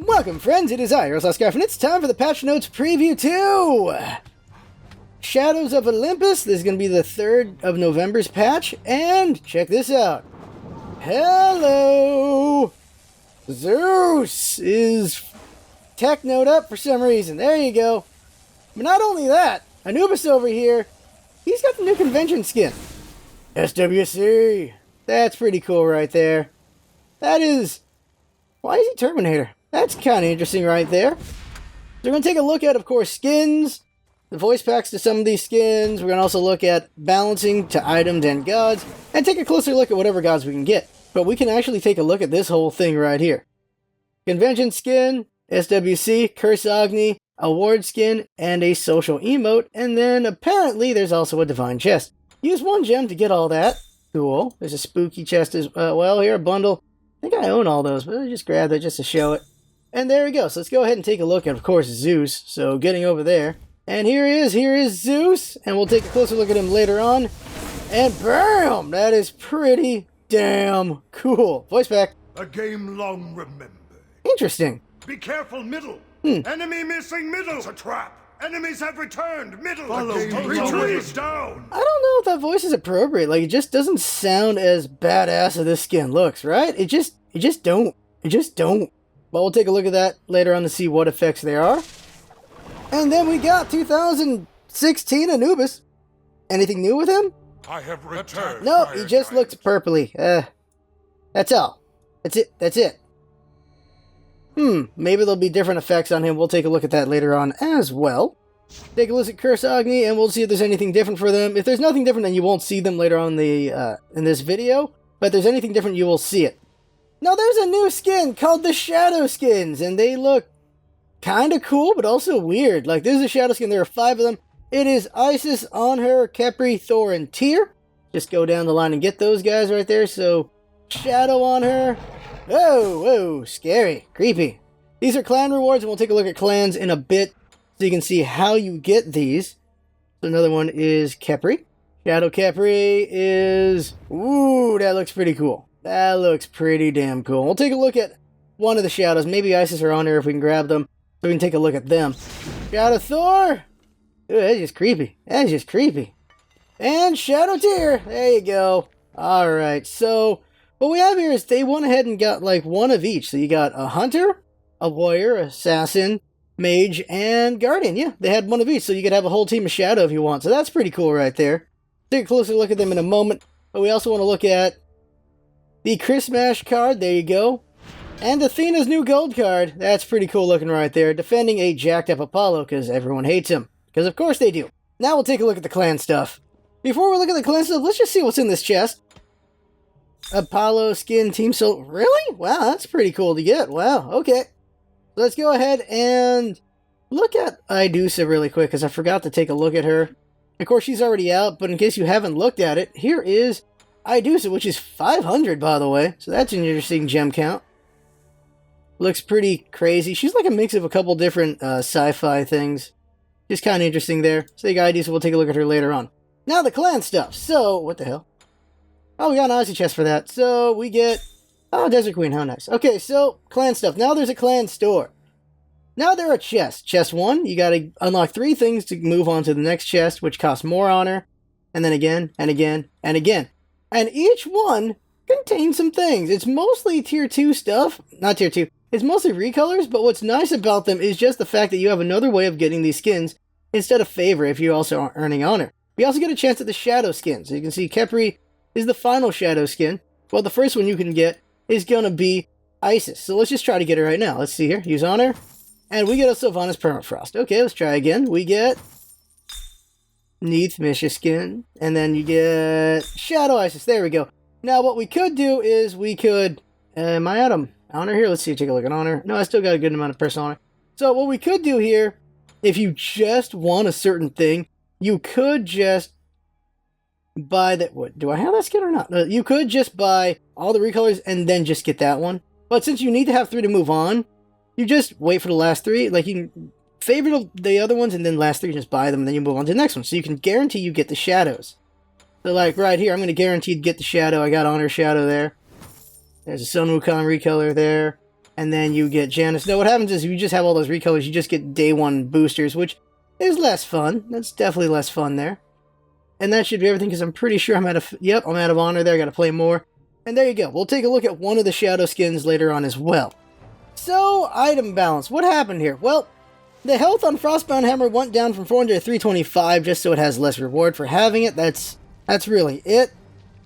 Welcome, friends. It is I, LostScarf, and it's time for the Patch Notes Preview 2! Shadows of Olympus. This is going to be the 3rd of November's patch, and check this out. Hello! Zeus is tech note up for some reason. There you go. But not only that, Anubis over here, he's got the new convention skin. SWC. That's pretty cool right there. That is... Why is he Terminator? That's kind of interesting right there. So we're going to take a look at, of course, skins, the voice packs to some of these skins. We're going to also look at balancing to items and gods, and take a closer look at whatever gods we can get. But we can actually take a look at this whole thing right here. Convention skin, SWC, Curse Agni, award skin, and a social emote. And then apparently there's also a divine chest. Use 1 gem to get all that. Cool. There's a spooky chest as well here, a bundle. I think I own all those, but I just grabbed it just to show it. And there we go. So let's go ahead and take a look at, of course, Zeus. So getting over there. And here is Zeus. And we'll take a closer look at him later on. And bam! That is pretty damn cool. Voice pack. A game long remembered. Interesting. Be careful, middle. Enemy missing middle. It's a trap. Enemies have returned. Middle. Follow retreat down. I don't know if that voice is appropriate. Like, it just doesn't sound as badass as this skin looks, right? It just don't. But we'll take a look at that later on to see what effects there are. And then we got 2016 Anubis. Anything new with him? I have returned. Nope, he just looks purpley. That's all. That's it. Maybe there'll be different effects on him. We'll take a look at that later on as well. Take a look at Curse Agni, and we'll see if there's anything different for them. If there's nothing different, then you won't see them later on in this video. But if there's anything different, you will see it. Now, there's a new skin called the Shadow Skins, and they look kind of cool, but also weird. Like, there's a Shadow Skin. There are 5 of them. It is Isis, Anhur, Khepri, Thor, and Tyr. Just go down the line and get those guys right there. So, Shadow on her. Whoa, scary, creepy. These are clan rewards, and we'll take a look at clans in a bit so you can see how you get these. So another one is Khepri. Shadow Khepri is... Ooh, that looks pretty cool. That looks pretty damn cool. We'll take a look at one of the shadows. Maybe Isis or Honor if we can grab them. So we can take a look at them. Shadow Thor! Ooh, that's just creepy. And Shadow Tyr! There you go. Alright, so... what we have here is they went ahead and got like one of each. So you got a hunter, a warrior, assassin, mage, and guardian. Yeah, they had one of each. So you could have a whole team of shadow if you want. So that's pretty cool right there. Take a closer look at them in a moment. But we also want to look at the Christmas card. There you go. And Athena's new gold card. That's pretty cool looking right there. Defending a jacked up Apollo because everyone hates him. Because of course they do. Now we'll take a look at the clan stuff. Before we look at the clan stuff, let's just see what's in this chest. Apollo skin team soul. Really? Wow, that's pretty cool to get. Wow, okay. Let's go ahead and look at Medusa really quick because I forgot to take a look at her. Of course, she's already out, but in case you haven't looked at it, here is Medusa, which is 500, by the way. So that's an interesting gem count. Looks pretty crazy. She's like a mix of a couple different sci-fi things. Just kind of interesting there. So you got Medusa, we'll take a look at her later on. Now the clan stuff. So, what the hell? Oh, we got an Aussie chest for that. So, we get... Oh, Desert Queen, how nice. Okay, so, clan stuff. Now there's a clan store. Now there are chests. Chest 1, you gotta unlock 3 things to move on to the next chest, which costs more honor. And then again, and again, and again. And each one contains some things. It's mostly Tier 2 stuff. Not Tier 2. It's mostly recolors, but what's nice about them is just the fact that you have another way of getting these skins instead of favor if you're also earning honor. We also get a chance at the shadow skins. So you can see Khepri is the final shadow skin. Well, the first one you can get is going to be Isis. So let's just try to get it right now. Let's see here. Use honor. And we get a Sylvanas Permafrost. Okay, let's try again. We get Neath Misha skin. And then you get Shadow Isis. There we go. Now, what we could do is we could... am I out of honor here? Let's see. Take a look at honor. No, I still got a good amount of personal honor. So what we could do here, if you just want a certain thing, you could just buy that. What, do I have that skin or not? No, you could just buy all the recolors and then just get that one. But since you need to have 3 to move on, you just wait for the last 3. Like, you can favorite the other ones and then last 3 just buy them and then you move on to the next one. So you can guarantee you get the shadows. So like right here, I'm going to guarantee to get the shadow. I got honor shadow there. There's a Sun Wukong recolor there. and then you get Janice. No, what happens is you just have all those recolors, you just get day 1 boosters, which is less fun. That's definitely less fun there. And that should be everything, because I'm pretty sure I'm out of... Yep, I'm out of honor there. I gotta play more. And there you go. We'll take a look at one of the shadow skins later on as well. So, item balance. What happened here? Well, the health on Frostbound Hammer went down from 400 to 325, just so it has less reward for having it. That's really it.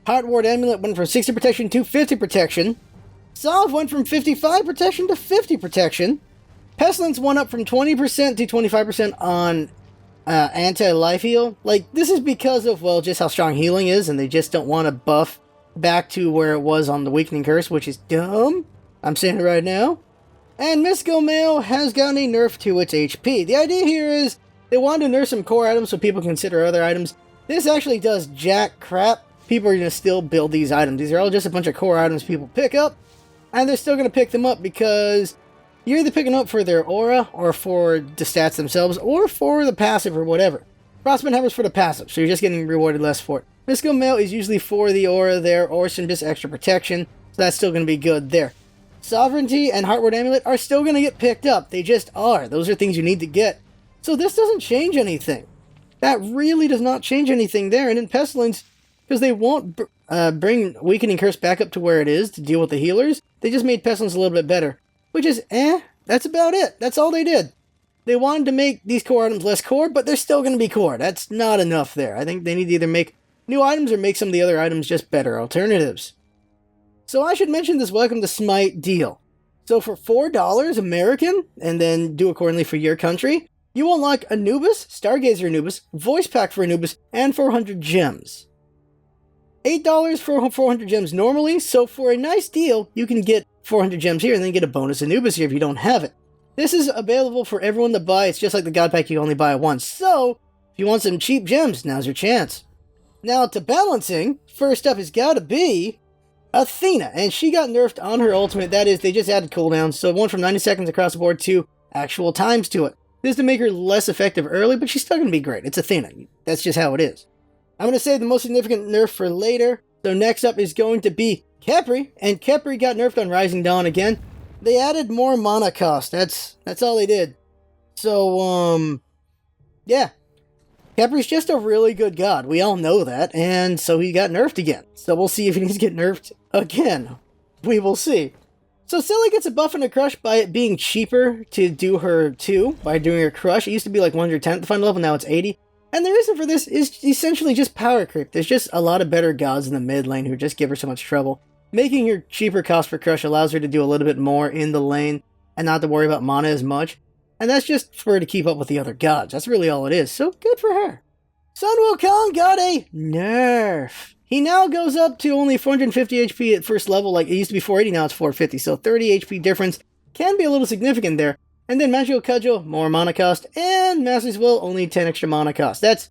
Heart Ward Amulet went from 60 protection to 50 protection. Salve went from 55 protection to 50 protection. Pestilence went up from 20% to 25% on anti-life heal. Like, this is because of, well, just how strong healing is, and they just don't want to buff back to where it was on the Weakening Curse, which is dumb. I'm saying it right now. And Mystical Mail has gotten a nerf to its HP. The idea here is they wanted to nerf some core items so people consider other items. This actually does jack crap. People are going to still build these items. These are all just a bunch of core items people pick up, and they're still going to pick them up because you're either picking up for their aura, or for the stats themselves, or for the passive, or whatever. Frostbound Hammer's for the passive, so you're just getting rewarded less for it. Mystical Mail is usually for the aura there, or some just extra protection, so that's still going to be good there. Sovereignty and Heartward Amulet are still going to get picked up. They just are. Those are things you need to get. So this doesn't change anything. That really does not change anything there. And in Pestilence, because they won't bring Weakening Curse back up to where it is to deal with the healers, they just made Pestilence a little bit better. Which is, that's about it. That's all they did. They wanted to make these core items less core, but they're still going to be core. That's not enough there. I think they need to either make new items or make some of the other items just better alternatives. So I should mention this Welcome to Smite deal. So for $4 American, and then do accordingly for your country, you will unlock Anubis, Stargazer Anubis, Voice Pack for Anubis, and 400 gems. $8 for 400 gems normally, so for a nice deal, you can get 400 gems here and then get a bonus Anubis here if you don't have it. This is available for everyone to buy. It's just like the God Pack, you only buy it once. So, if you want some cheap gems, now's your chance. Now, to balancing, first up has got to be Athena, and she got nerfed on her ultimate. That is, they just added cooldowns, so it went from 90 seconds across the board to actual times to it. This is to make her less effective early, but she's still going to be great. It's Athena. That's just how it is. I'm going to save the most significant nerf for later. So next up is going to be Khepri, and Khepri got nerfed on Rising Dawn again. They added more mana cost. That's all they did. So, yeah. Khepri's just a really good god. We all know that, and so he got nerfed again. So we'll see if he needs to get nerfed again. We will see. So Silly gets a buff and a crush by it being cheaper to do her 2, by doing her crush. It used to be like 110 at the final level, now it's 80. And the reason for this is essentially just power creep. There's just a lot of better gods in the mid lane who just give her so much trouble. Making her cheaper cost per crush allows her to do a little bit more in the lane and not to worry about mana as much. And that's just for her to keep up with the other gods. That's really all it is. So good for her. Sun Wukong got a nerf. He now goes up to only 450 HP at first level. Like it used to be 480, now it's 450. So 30 HP difference can be a little significant there. And then Magical Cudgel, more mana cost. And Master's Will, only 10 extra mana cost. That's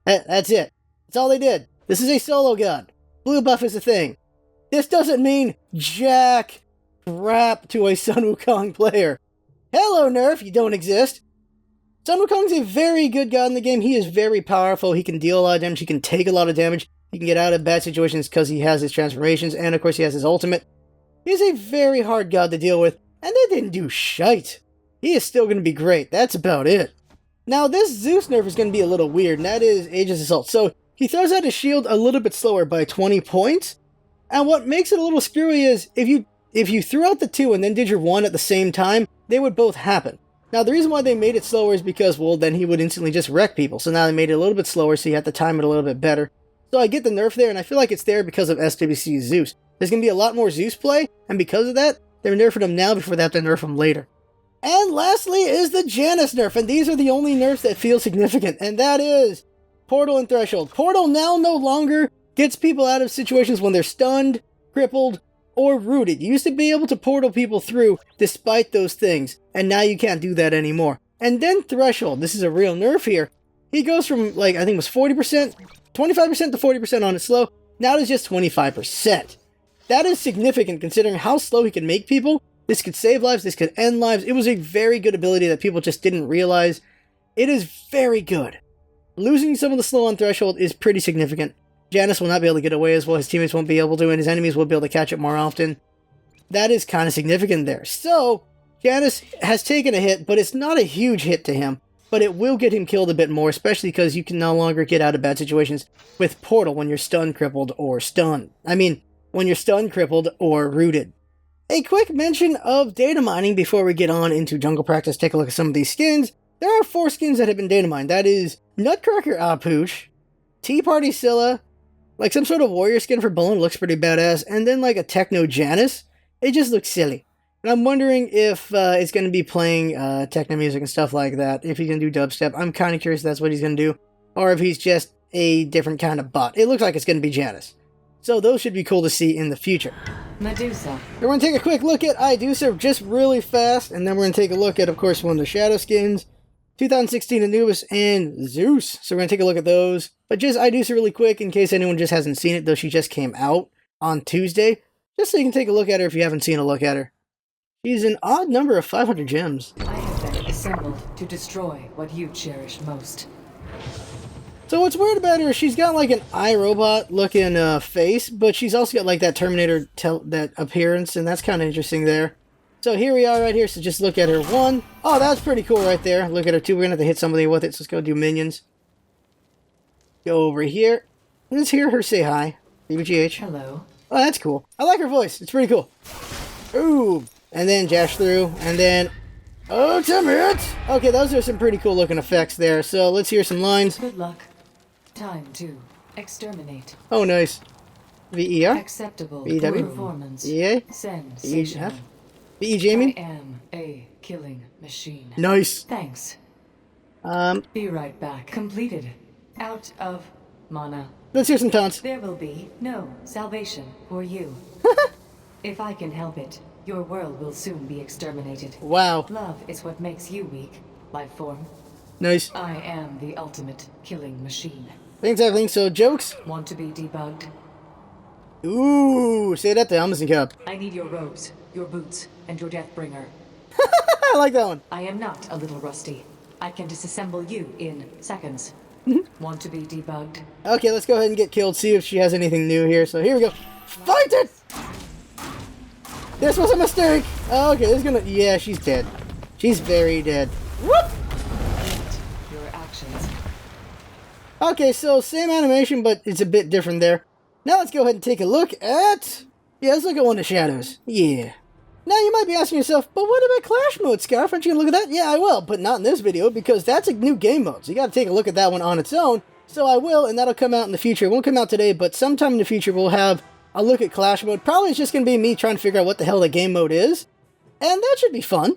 it. That's all they did. This is a solo god. Blue buff is a thing. This doesn't mean jack crap to a Sun Wukong player. Hello, nerf, you don't exist. Sun Wukong's a very good god in the game. He is very powerful. He can deal a lot of damage. He can take a lot of damage. He can get out of bad situations because he has his transformations. And, of course, he has his ultimate. He's a very hard god to deal with. And they didn't do shite. He is still going to be great. That's about it. Now, this Zeus nerf is going to be a little weird, and that is Aegis Assault. So, he throws out his shield a little bit slower by 20 points. And what makes it a little screwy is, if you threw out the 2 and then did your 1 at the same time, they would both happen. Now, the reason why they made it slower is because, well, then he would instantly just wreck people. So now they made it a little bit slower, so you have to time it a little bit better. So I get the nerf there, and I feel like it's there because of SWC Zeus. There's going to be a lot more Zeus play, and because of that, they're nerfing him now before they have to nerf him later. And lastly is the Janus nerf, and these are the only nerfs that feel significant, and that is Portal and Threshold. Portal now no longer gets people out of situations when they're stunned, crippled, or rooted. You used to be able to portal people through despite those things, and now you can't do that anymore. And then Threshold, this is a real nerf here. He goes from, like, I think it was 40%, 25% to 40% on his slow, now it's just 25%. That is significant considering how slow he can make people. This could save lives, this could end lives. It was a very good ability that people just didn't realize. It is very good. Losing some of the slow on Threshold is pretty significant. Janus will not be able to get away as well, his teammates won't be able to, and his enemies will be able to catch up more often. that is kind of significant there. So, Janus has taken a hit, but it's not a huge hit to him. But it will get him killed a bit more, especially because you can no longer get out of bad situations with Portal when you're stun, crippled, or stunned. I mean, when you're stun, crippled, or rooted. A quick mention of data mining before we get on into jungle practice. Take a look at some of these skins. There are 4 skins that have been data mined. That is Nutcracker Apooch, Tea Party Scylla, like some sort of warrior skin for Bone, looks pretty badass, and then like a Techno Janus. It just looks silly. And I'm wondering if it's going to be playing techno music and stuff like that. If he can do dubstep. I'm kind of curious if that's what he's going to do. Or if he's just a different kind of bot. It looks like it's going to be Janus. So those should be cool to see in the future. Medusa. We're going to take a quick look at Medusa just really fast. And then we're going to take a look at, of course, one of the shadow skins. 2016 Anubis and Zeus. So we're going to take a look at those. But just Medusa really quick in case anyone just hasn't seen it. Though she just came out on Tuesday. Just so you can take a look at her if you haven't seen a look at her. She's an odd number of 500 gems. I have been assembled to destroy what you cherish most. So what's weird about her is she's got like an iRobot looking face, but she's also got like that Terminator that appearance, and that's kind of interesting there. So here we are right here, so just look at her 1. Oh, that's pretty cool right there. Look at her 2. We're going to have to hit somebody with it, so let's go do minions. Go over here. Let's hear her say hi. BBGH. Hello. Oh, that's cool. I like her voice. It's pretty cool. Ooh. And then dash through, and then ultimate! Okay, those are some pretty cool looking effects there, so let's hear some lines. Good luck. Time to exterminate. Oh, nice. VER? Acceptable VW? performance. EA? Sensational. VE I Jamie? am a killing machine. Nice. Thanks. Um, Be right back. Completed. Out of mana. let's hear some taunts. There will be no salvation for you. If I can help it, your world will soon be exterminated. Wow. Love is what makes you weak, life form. Nice. I am the ultimate killing machine. Thanks, everything. So, jokes? Want to be debugged? Ooh, say that to Amazon Cup. I need your robes, your boots, and your Deathbringer. I like that one. I am not a little rusty. I can disassemble you in seconds. Want to be debugged? Okay, let's go ahead and get killed, see if she has anything new here. So, here we go. Fight it! This was a mistake! Oh, okay, this is gonna... Yeah, she's dead. She's very dead. Whoop! Your actions. Okay, so same animation, but it's a bit different there. Now let's go ahead and take a look at... Yeah, let's look at one of the shadows. Yeah. Now you might be asking yourself, but what about Clash Mode, Scarf? Aren't you gonna look at that? Yeah, I will, but not in this video, because that's a new game mode. So you gotta take a look at that one on its own. So I will, and that'll come out in the future. It won't come out today, but sometime in the future we'll have a look at Clash Mode. Probably it's just gonna be me trying to figure out what the hell the game mode is. And that should be fun.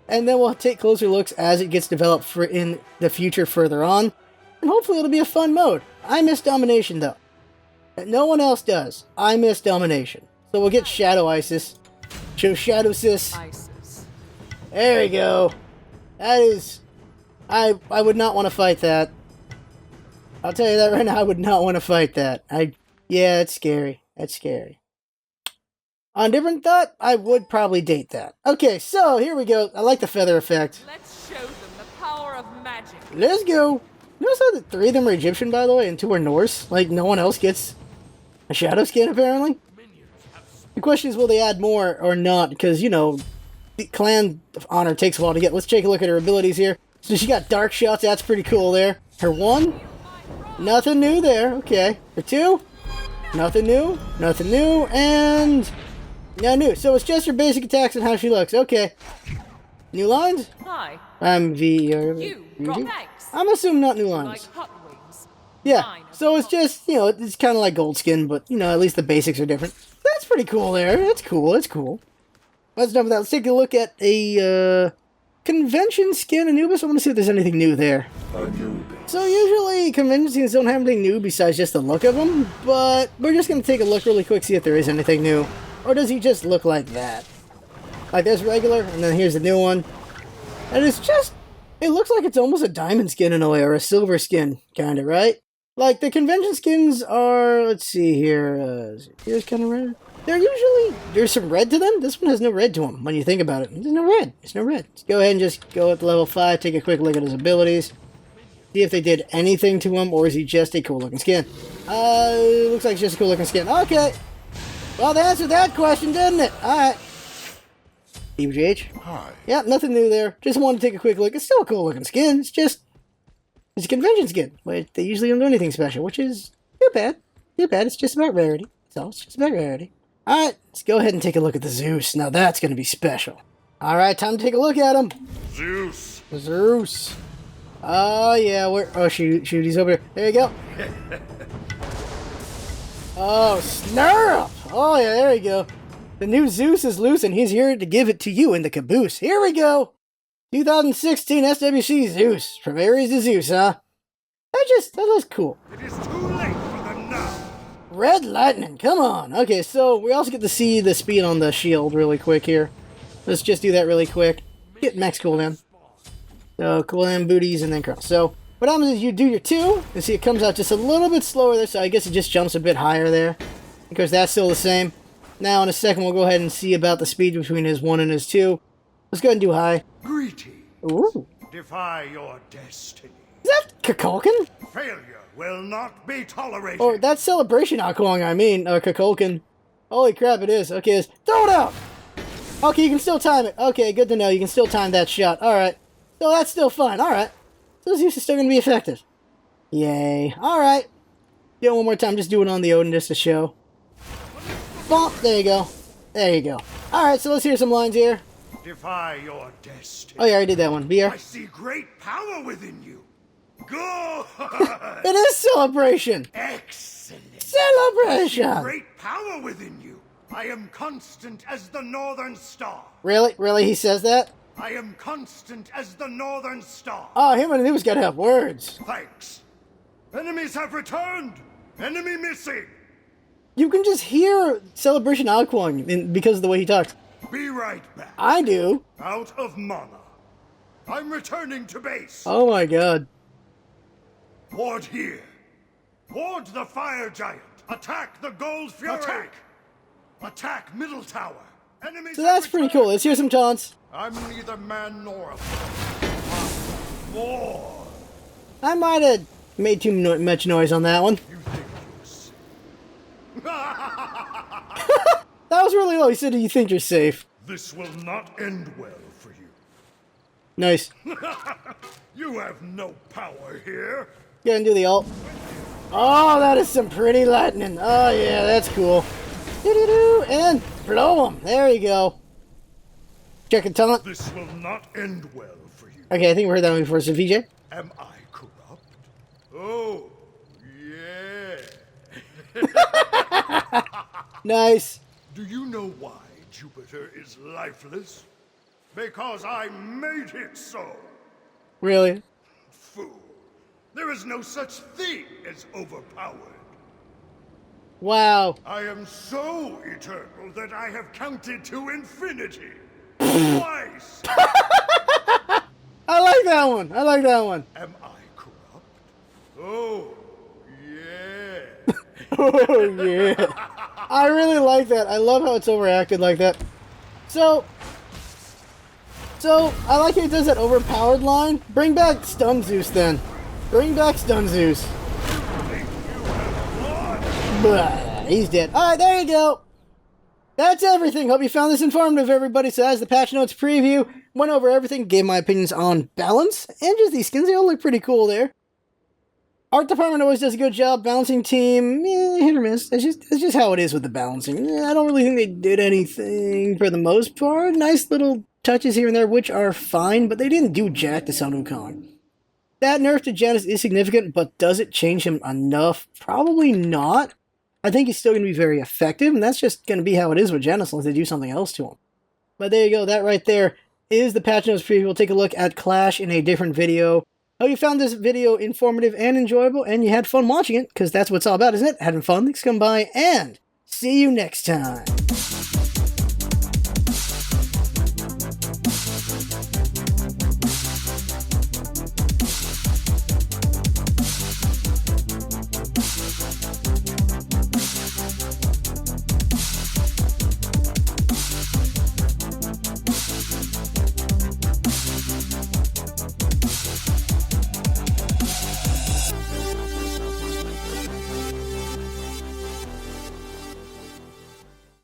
And then we'll take closer looks as it gets developed for in the future further on. And hopefully it'll be a fun mode. I miss Domination, though. No one else does. I miss Domination. So we'll get Shadow Isis. Show Shadow Sis. There we go. That is... I would not want to fight that. I'll tell you that right now, I would not want to fight that. Yeah, it's scary. That's scary. On a different thought, I would probably date that. Okay, so here we go. I like the feather effect. Let's show them the power of magic. Let's go. Notice how the 3 of them are Egyptian, by the way, and 2 are Norse? Like, no one else gets a shadow skin, apparently? The question is, will they add more or not? Because, you know, the clan honor takes a while to get. Let's take a look at her abilities here. So she got dark shots. That's pretty cool there. Her 1, nothing new there. Okay. Her 2, nothing new. Nothing new. And no new. So it's just her basic attacks and how she looks. Okay. New lines? Hi. I'm You got thanks. I'm assuming not new Like lines. hot wings. Yeah, Mine. so it's just, you know, it's kind of like gold skin, but, you know, at least the basics are different. That's pretty cool there. That's cool. That's cool. Let's done with that. Let's take a look at a convention skin Anubis. I want to see if there's anything new there. Anubis. So usually convention skins don't have anything new besides just the look of them, but we're just going to take a look really quick, see if there is anything new. Or does he just look like that? Like there's regular, and then here's the new one. And it's just, it looks like it's almost a diamond skin in a way, or a silver skin, kind of, right? Like, the convention skins are, let's see here, here's kind of red. They're usually, there's some red to them. This one has no red to them, when you think about it. There's no red. There's no red. Let's go ahead and just go up to level 5, take a quick look at his abilities. See if they did anything to him, or is he just a cool-looking skin? Looks like it's just a cool-looking skin. Okay. Well, they answered that question, didn't it? Alright. EVGH. Hi. Yeah, nothing new there. Just wanted to take a quick look. It's still a cool looking skin. It's a convention skin. But they usually don't do anything special, which is too bad. Too bad. It's just about rarity. So it's just about rarity. Alright, let's go ahead and take a look at the Zeus. Now that's going to be special. Alright, time to take a look at him. Zeus. Zeus. Oh, yeah. Oh, shoot. He's over there. There you go. Oh, snap. Oh, yeah, there you go. The new Zeus is loose, and he's here to give it to you in the caboose. Here we go. 2016 SWC Zeus. From Ares to Zeus, huh? That looks cool. It is too late for them now. Red lightning, come on. Okay, so we also get to see the speed on the shield really quick here. Let's just do that really quick. Get max cooldown. So cooldown, booties, and then cross. So what happens is you do your 2, and see it comes out just a little bit slower there, so I guess it just jumps a bit higher there. Because that's still the same. Now in a second we'll go ahead and see about the speed between his 1 and his 2. Let's go ahead and do high. Greetings. Ooh. Defy your destiny. Is that Kukulkan? Failure will not be tolerated. Or that's Celebration Aquang, I mean, Kukulkan. Holy crap, it is. Okay, throw it out! Okay, you can still time it. Okay, good to know. You can still time that shot. Alright. So that's still fine. Alright. So Zeus is still going to be effective. Yay. Alright. Do it one more time. Just do it on the Odin just to show. Bump. There you go. There you go. Alright, so let's hear some lines here. Defy your destiny. Oh yeah, I already did that one. BR. I see great power within you. Good. It is Celebration. Excellent. Celebration. Great power within you. I am constant as the northern star. Really? Really? He says that? I am constant as the northern star. Oh, him and Anubis gotta have words. Thanks. Enemies have returned. Enemy missing. You can just hear Celebration Aquang because of the way he talks. Be right back. I do. Out of mana. I'm returning to base. Oh my god. Ward here. Ward the fire giant. Attack the gold fury. Attack middle tower. Enemies So that's pretty cool. Let's hear some taunts. I'm neither man nor a more. I might have made too much noise on that one. You think you're That was really low. He said, "Do you think you're safe?" This will not end well for you. Nice. You have no power here. Go ahead and do the ult. Oh, that is some pretty lightning. Oh yeah, that's cool. Doo-doo-doo, and blow him. There you go. Check a taunt. This will not end well for you. Okay, I think we heard that one before. So VJ. Am I corrupt? Oh, yeah. Nice. Do you know why Jupiter is lifeless? Because I made it so. Really? Fool. There is no such thing as overpowered. Wow. I am so eternal that I have counted to infinity. Twice. I like that one. I like that one. Am I corrupt? Oh, yeah. Oh yeah. I really like that. I love how it's overacted like that. So I like how he does that overpowered line. Bring back Stun Zeus then. Bring back Stun Zeus. Blah, he's dead. Alright, there you go. That's everything. Hope you found this informative, everybody. So that's the patch notes preview. Went over everything, gave my opinions on balance, and just these skins. They all look pretty cool there. Art department always does a good job. Balancing team, hit or miss. It's just how it is with the balancing. I don't really think they did anything for the most part. Nice little touches here and there, which are fine, but they didn't do jack to Sun Wukong. That nerf to Janus is significant, but does it change him enough? Probably not. I think he's still going to be very effective, and that's just going to be how it is with Janus unless they do something else to him. But there you go. That right there is the patch notes preview. We'll take a look at Clash in a different video. Hope you found this video informative and enjoyable, and you had fun watching it, because that's what it's all about, isn't it? Having fun, things come by, and see you next time.